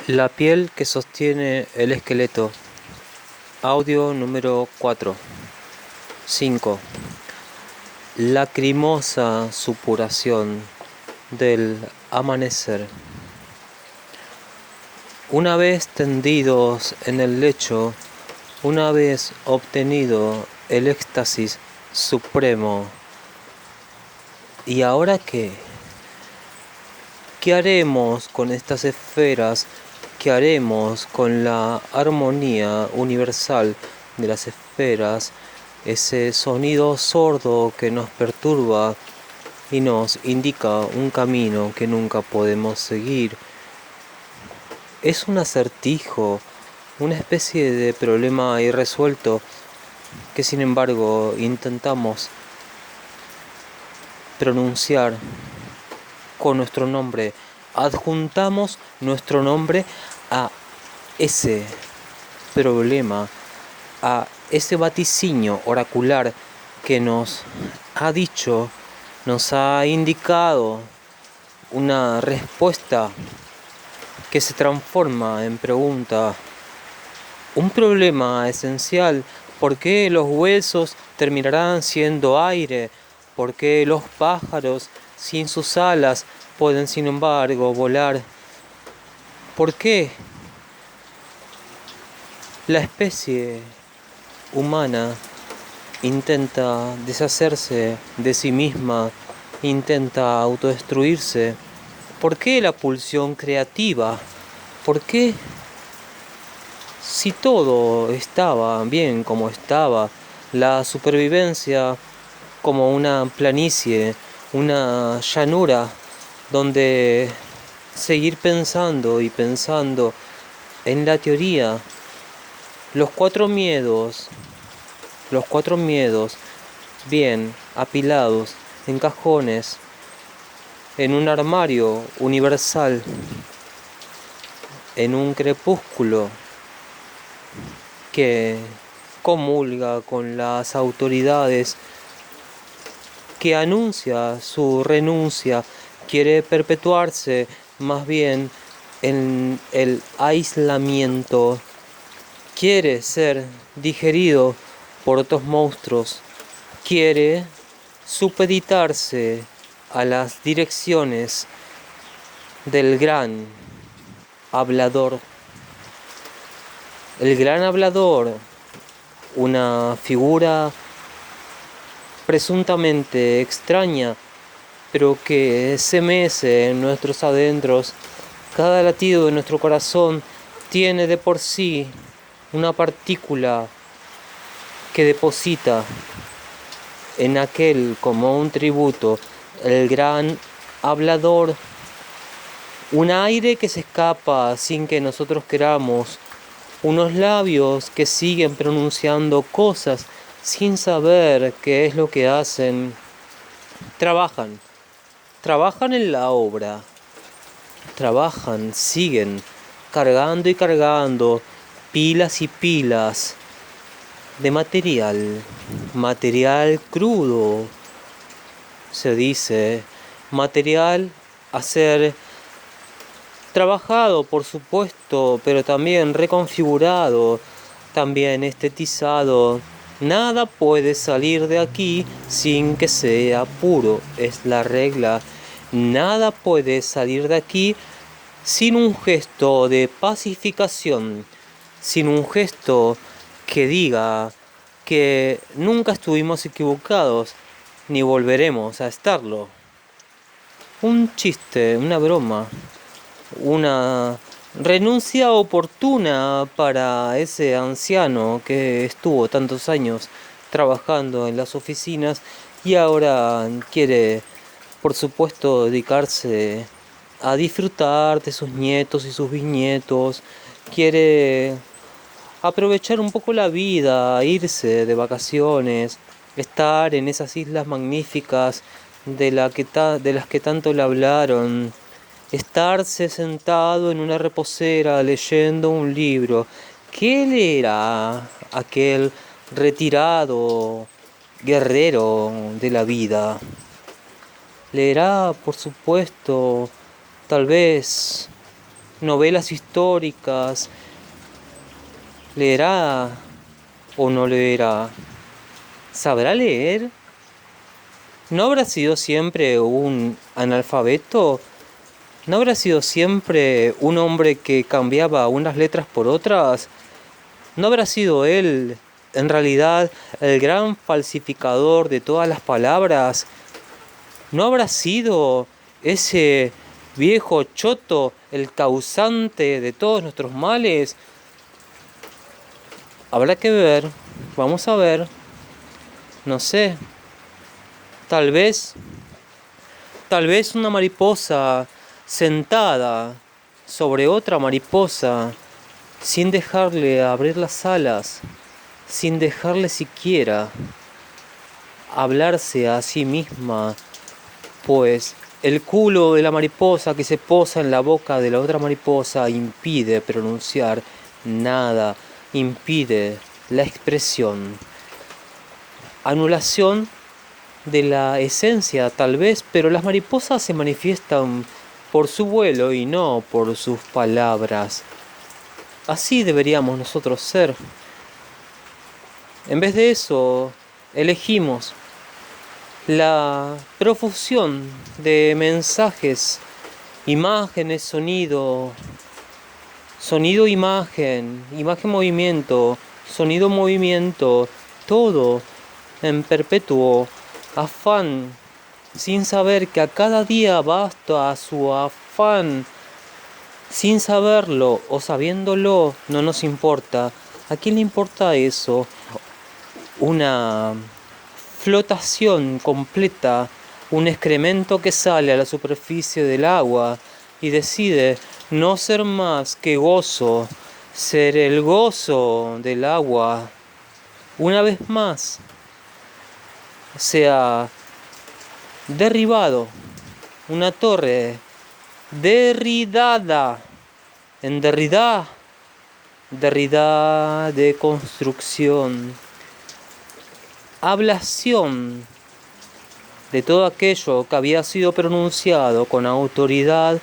La piel que sostiene el esqueleto. Audio número 4. 5. Lacrimosa supuración del amanecer. Una vez tendidos en el lecho, una vez obtenido el éxtasis supremo, ¿y ahora qué? ¿Qué haremos con estas esferas? ¿Qué haremos con la armonía universal de las esferas? Ese sonido sordo que nos perturba y nos indica un camino que nunca podemos seguir. Es un acertijo, una especie de problema irresuelto que sin embargo intentamos pronunciar con nuestro nombre. Adjuntamos nuestro nombre a ese problema, a ese vaticinio oracular que nos ha dicho, nos ha indicado una respuesta que se transforma en pregunta. Un problema esencial: ¿por qué los huesos terminarán siendo aire? ¿Por qué los pájaros sin sus alas pueden sin embargo volar? ¿Por qué la especie humana intenta deshacerse de sí misma, intenta autodestruirse? ¿Por qué la pulsión creativa? ¿Por qué, si todo estaba bien como estaba, la supervivencia como una planicie, una llanura donde seguir pensando y pensando en la teoría, los cuatro miedos bien apilados en cajones, en un armario universal, en un crepúsculo que comulga con las autoridades, que anuncia su renuncia, quiere perpetuarse más bien en el aislamiento, quiere ser digerido por otros monstruos, quiere supeditarse a las direcciones del gran hablador. El gran hablador, una figura presuntamente extraña, pero que se mece en nuestros adentros. Cada latido de nuestro corazón tiene de por sí una partícula que deposita en aquel como un tributo, el gran hablador, un aire que se escapa sin que nosotros queramos, unos labios que siguen pronunciando cosas sin saber qué es lo que hacen. Trabajan en la obra, siguen cargando y cargando pilas y pilas de material crudo, se dice, material a ser trabajado, por supuesto, pero también reconfigurado, también estetizado. Nada puede salir de aquí sin que sea puro, es la regla. Nada puede salir de aquí sin un gesto de pacificación, sin un gesto que diga que nunca estuvimos equivocados, ni volveremos a estarlo. Un chiste, una broma, una renuncia oportuna para ese anciano que estuvo tantos años trabajando en las oficinas y ahora quiere, por supuesto, dedicarse a disfrutar de sus nietos y sus bisnietos, quiere aprovechar un poco la vida, irse de vacaciones, estar en esas islas magníficas de las que tanto le hablaron, estarse sentado en una reposera leyendo un libro. ¿Qué leerá aquel retirado guerrero de la vida? Leerá, por supuesto, tal vez novelas históricas. ¿Leerá o no leerá? ¿Sabrá leer? ¿No habrá sido siempre un analfabeto? ¿No habrá sido siempre un hombre que cambiaba unas letras por otras? ¿No habrá sido él, en realidad, el gran falsificador de todas las palabras? ¿No habrá sido ese viejo choto el causante de todos nuestros males? Habrá que ver, vamos a ver, no sé, tal vez una mariposa sentada sobre otra mariposa, sin dejarle abrir las alas, sin dejarle siquiera hablarse a sí misma, pues el culo de la mariposa que se posa en la boca de la otra mariposa impide pronunciar nada, impide la expresión. Anulación de la esencia tal vez, pero las mariposas se manifiestan por su vuelo y no por sus palabras. Así deberíamos nosotros ser. En vez de eso, elegimos la profusión de mensajes, imágenes, sonido, imagen, movimiento, sonido, movimiento, todo en perpetuo afán, sin saber que a cada día basta su afán, sin saberlo o sabiéndolo, no nos importa. ¿A quién le importa eso? Una flotación completa, un excremento que sale a la superficie del agua y decide no ser más que gozo, ser el gozo del agua. Una vez más, se ha derribado una torre derridada en Derrida de construcción, ablación de todo aquello que había sido pronunciado con autoridad.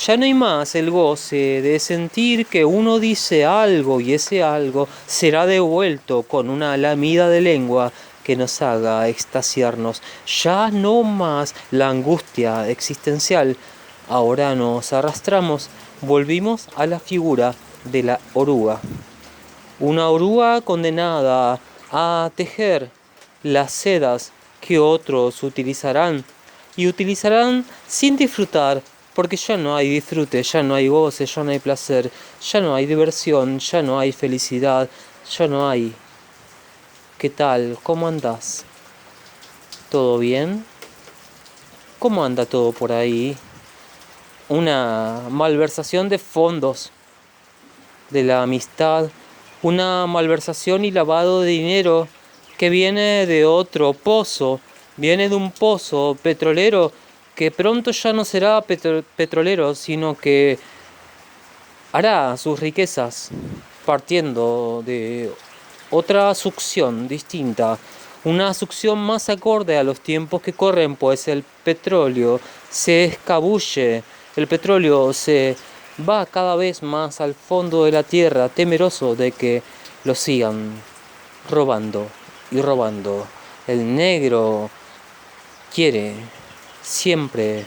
Ya no hay más el goce de sentir que uno dice algo y ese algo será devuelto con una lamida de lengua que nos haga extasiarnos. Ya no más la angustia existencial. Ahora nos arrastramos, volvimos a la figura de la oruga. Una oruga condenada a tejer las sedas que otros utilizarán y utilizarán sin disfrutar, porque ya no hay disfrute, ya no hay goce, ya no hay placer, ya no hay diversión, ya no hay felicidad, ya no hay. ¿Qué tal? ¿Cómo andás? ¿Todo bien? ¿Cómo anda todo por ahí? Una malversación de fondos de la amistad, una malversación y lavado de dinero que viene de otro pozo, viene de un pozo petrolero que pronto ya no será petrolero, sino que hará sus riquezas partiendo de otra succión distinta, una succión más acorde a los tiempos que corren, pues el petróleo se escabulle, el petróleo se va cada vez más al fondo de la tierra, temeroso de que lo sigan robando y robando. El negro quiere siempre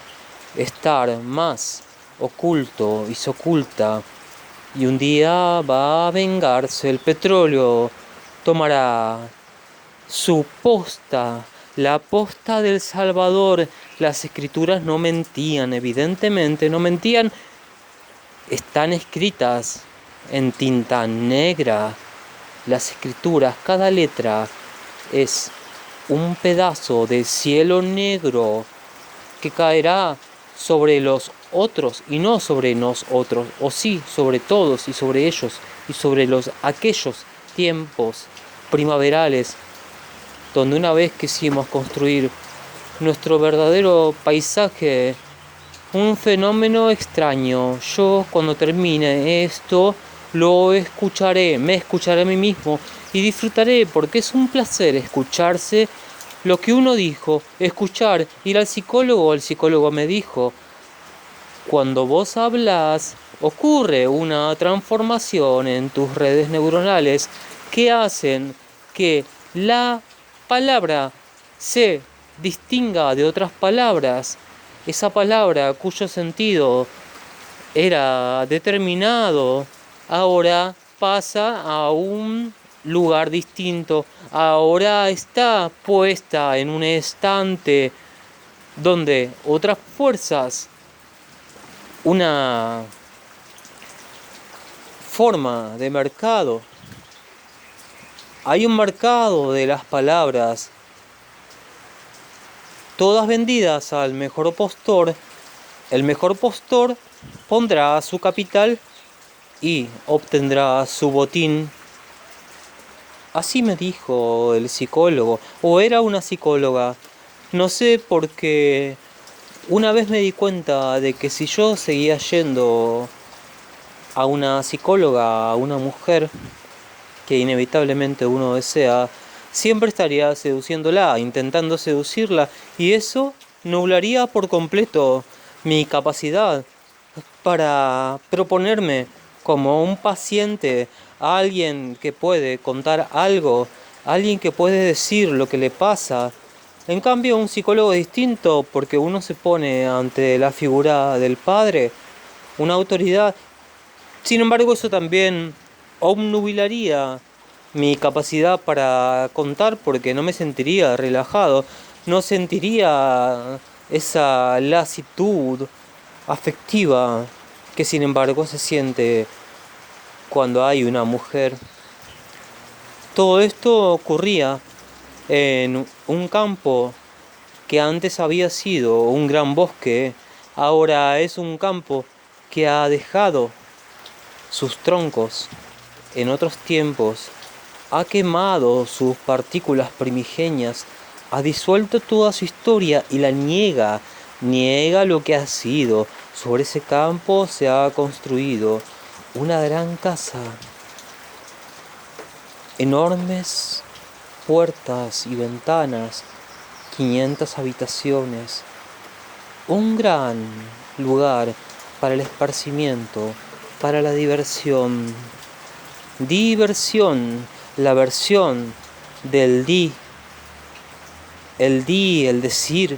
estar más oculto y se oculta, y un día va a vengarse. El petróleo tomará su posta, la posta del Salvador. Las escrituras no mentían, evidentemente no mentían. Están escritas en tinta negra. Las escrituras, cada letra es un pedazo de cielo negro que caerá sobre los otros y no sobre nosotros, o sí, sobre todos y sobre ellos y sobre aquellos tiempos primaverales donde una vez quisimos construir nuestro verdadero paisaje, un fenómeno extraño. Yo, cuando termine esto, lo escucharé, me escucharé a mí mismo y disfrutaré, porque es un placer escucharse lo que uno dijo, escuchar, ir al psicólogo me dijo, Cuando vos hablas, ocurre una transformación en tus redes neuronales que hacen que la palabra se distinga de otras palabras. Esa palabra cuyo sentido era determinado, ahora pasa a un lugar distinto. Ahora está puesta en un estante donde otras fuerzas, una forma de mercado. Hay un mercado de las palabras, todas vendidas al mejor postor. El mejor postor pondrá su capital y obtendrá su botín. Así me dijo el psicólogo, o era una psicóloga. No sé, porque una vez me di cuenta de que si yo seguía yendo a una psicóloga, a una mujer que inevitablemente uno desea, siempre estaría seduciéndola, intentando seducirla, y eso nublaría por completo mi capacidad para proponerme como un paciente a alguien que puede contar algo, alguien que puede decir lo que le pasa. En cambio, un psicólogo es distinto, porque uno se pone ante la figura del padre, una autoridad. Sin embargo, eso también obnubilaría mi capacidad para contar, porque no me sentiría relajado, no sentiría esa lasitud afectiva que sin embargo se siente cuando hay una mujer. Todo esto ocurría en un campo que antes había sido un gran bosque, ahora es un campo que ha dejado sus troncos en otros tiempos, ha quemado sus partículas primigenias, ha disuelto toda su historia y la niega lo que ha sido. Sobre ese campo se ha construido una gran casa, enormes puertas y ventanas, 500 habitaciones, un gran lugar para el esparcimiento, para la diversión. Diversión, la versión del el decir,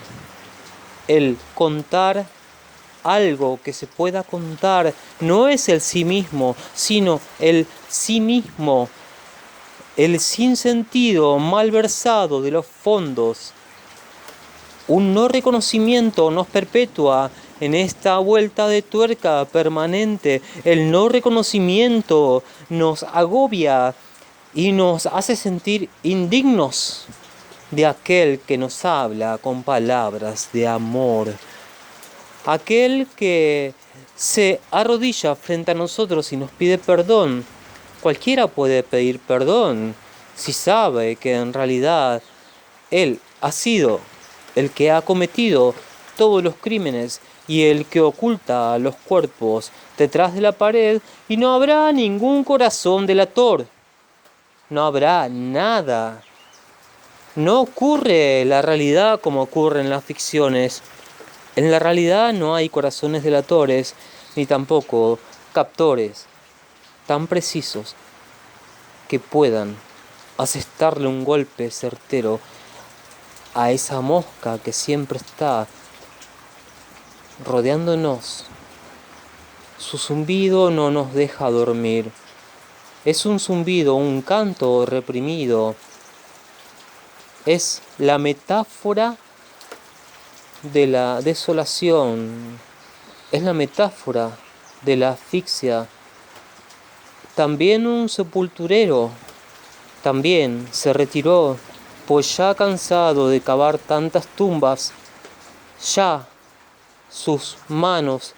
el contar algo que se pueda contar. No es el sí mismo, sino el sí mismo, el sinsentido malversado de los fondos. Un no reconocimiento nos perpetúa en esta vuelta de tuerca permanente. El no reconocimiento nos agobia y nos hace sentir indignos de aquel que nos habla con palabras de amor. Aquel que se arrodilla frente a nosotros y nos pide perdón. Cualquiera puede pedir perdón si sabe que en realidad él ha sido el que ha cometido todos los crímenes y el que oculta los cuerpos detrás de la pared, y no habrá ningún corazón delator. No habrá nada. No ocurre la realidad como ocurre en las ficciones. En la realidad no hay corazones delatores, ni tampoco captores tan precisos que puedan asestarle un golpe certero a esa mosca que siempre está rodeándonos. Su zumbido no nos deja dormir. Es un zumbido, un canto reprimido. Es la metáfora de la desolación. Es la metáfora de la asfixia. También un sepulturero también se retiró, pues ya cansado de cavar tantas tumbas, ya sus manos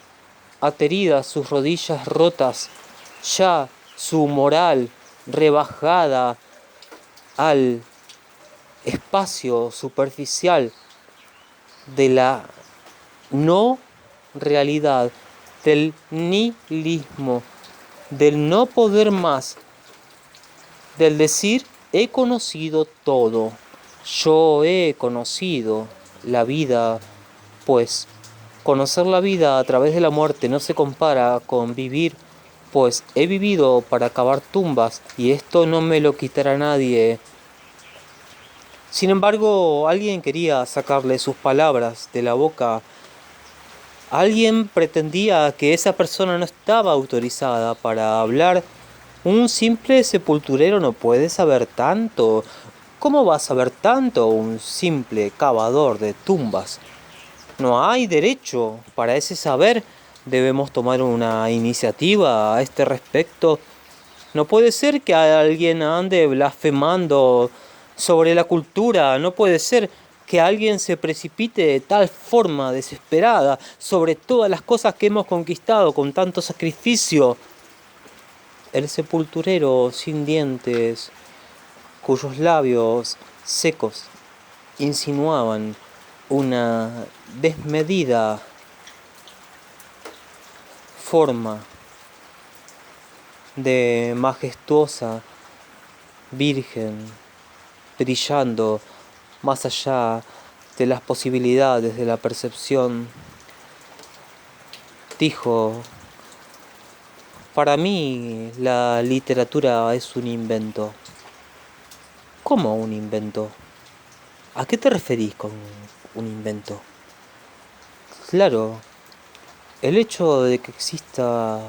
ateridas, sus rodillas rotas, ya su moral rebajada al espacio superficial de la no realidad, del nihilismo, del no poder más, del decir he conocido todo, yo he conocido la vida, pues Conocer la vida a través de la muerte no se compara con vivir, pues he vivido para cavar tumbas y esto no me lo quitará nadie. Sin embargo, alguien quería sacarle sus palabras de la boca. Alguien pretendía que esa persona no estaba autorizada para hablar. Un simple sepulturero no puede saber tanto. ¿Cómo va a saber tanto un simple cavador de tumbas? No hay derecho para ese saber. Debemos tomar una iniciativa a este respecto. No puede ser que alguien ande blasfemando sobre la cultura. No puede ser que alguien se precipite de tal forma desesperada sobre todas las cosas que hemos conquistado con tanto sacrificio. El sepulturero sin dientes, cuyos labios secos insinuaban una desmedida forma de majestuosa virgen, brillando más allá de las posibilidades de la percepción, dijo: para mí la literatura es un invento. ¿Cómo un invento? ¿A qué te referís con un invento? Claro, el hecho de que exista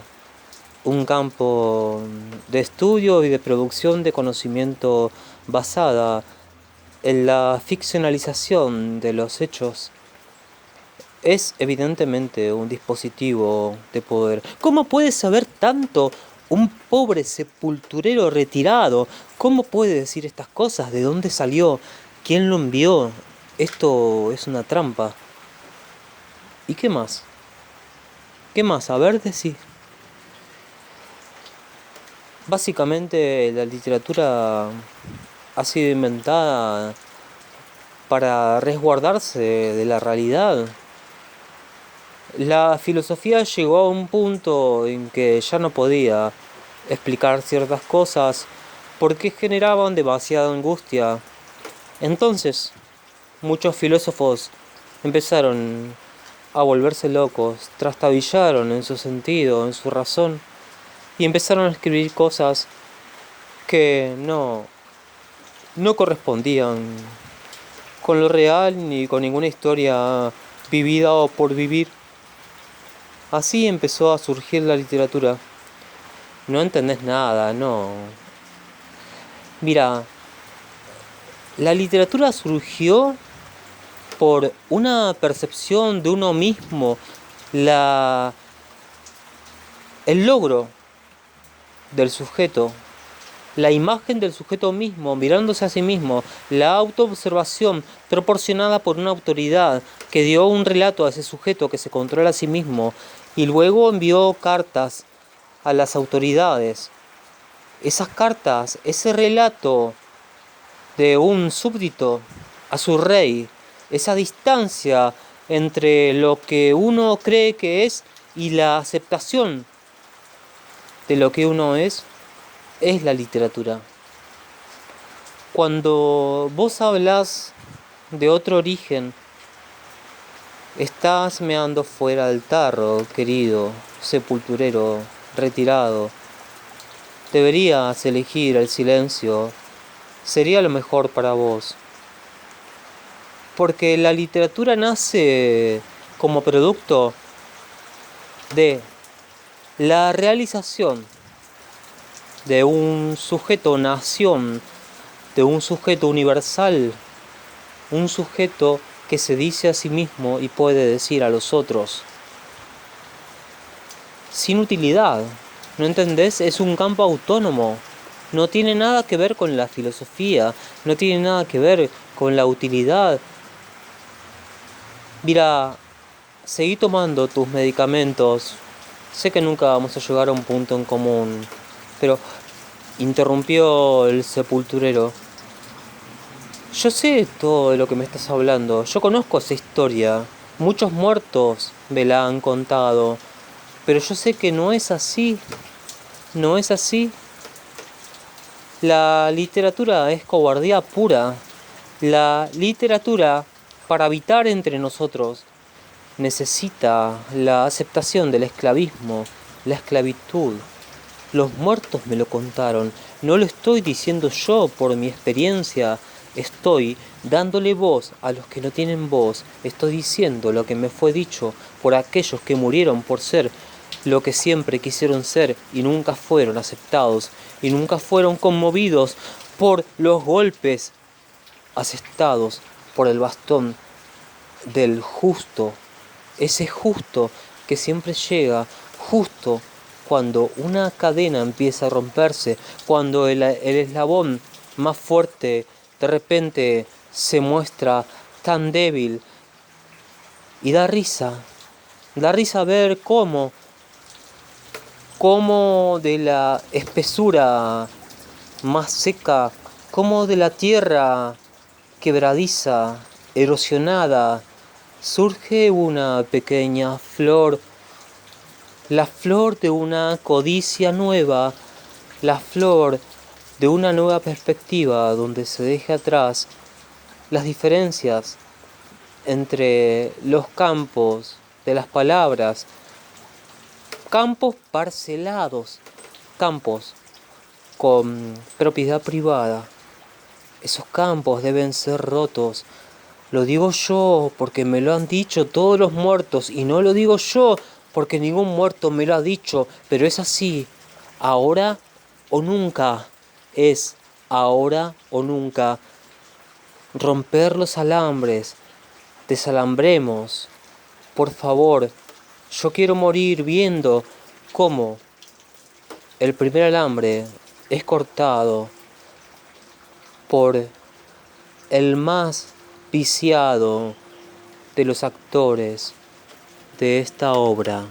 un campo de estudio y de producción de conocimiento basada en la ficcionalización de los hechos es evidentemente un dispositivo de poder. ¿Cómo puede saber tanto un pobre sepulturero retirado? ¿Cómo puede decir estas cosas? ¿De dónde salió? ¿Quién lo envió? Esto es una trampa. ¿Y qué más? ¿Qué más? A ver, decí. Básicamente la literatura ha sido inventada para resguardarse de la realidad. La filosofía llegó a un punto en que ya no podía explicar ciertas cosas porque generaban demasiada angustia. Entonces, muchos filósofos empezaron a volverse locos, trastabillaron en su sentido, en su razón, y empezaron a escribir cosas que no correspondían con lo real ni con ninguna historia vivida o por vivir. Así empezó a surgir la literatura. No entendés nada, no. Mira, la literatura surgió por una percepción de uno mismo, el logro del sujeto, la imagen del sujeto mismo, mirándose a sí mismo, la autoobservación proporcionada por una autoridad que dio un relato a ese sujeto que se controla a sí mismo y luego envió cartas a las autoridades. Esas cartas, ese relato de un súbdito a su rey, esa distancia entre lo que uno cree que es y la aceptación de lo que uno es la literatura. Cuando vos hablas de otro origen, estás meando fuera del tarro, querido sepulturero retirado. Deberías elegir el silencio, sería lo mejor para vos. Porque la literatura nace como producto de la realización de un sujeto nación, de un sujeto universal, un sujeto que se dice a sí mismo y puede decir a los otros sin utilidad. ¿No entendés? Es un campo autónomo. No tiene nada que ver con la filosofía, no tiene nada que ver con la utilidad. Mira, seguí tomando tus medicamentos. Sé que nunca vamos a llegar a un punto en común, pero interrumpió el sepulturero. Yo sé todo de lo que me estás hablando. Yo conozco esa historia. Muchos muertos me la han contado. Pero yo sé que no es así. No es así. La literatura es cobardía pura. La literatura, para habitar entre nosotros, necesita la aceptación del esclavismo, la esclavitud. Los muertos me lo contaron, no lo estoy diciendo yo por mi experiencia, estoy dándole voz a los que no tienen voz, estoy diciendo lo que me fue dicho por aquellos que murieron por ser lo que siempre quisieron ser y nunca fueron aceptados y nunca fueron conmovidos por los golpes asestados por el bastón del justo, ese justo que siempre llega justo cuando una cadena empieza a romperse, cuando el eslabón más fuerte de repente se muestra tan débil. Y da risa ver cómo de la espesura más seca, cómo de la tierra quebradiza, erosionada, surge una pequeña flor, la flor de una codicia nueva, la flor de una nueva perspectiva donde se deja atrás las diferencias entre los campos de las palabras, campos parcelados, campos con propiedad privada. Esos campos deben ser rotos. Lo digo yo porque me lo han dicho todos los muertos y no lo digo yo porque ningún muerto me lo ha dicho, pero es así. Ahora o nunca. Es ahora o nunca. Romper los alambres. Desalambremos. Por favor, yo quiero morir viendo cómo el primer alambre es cortado por el más viciado de los actores de esta obra.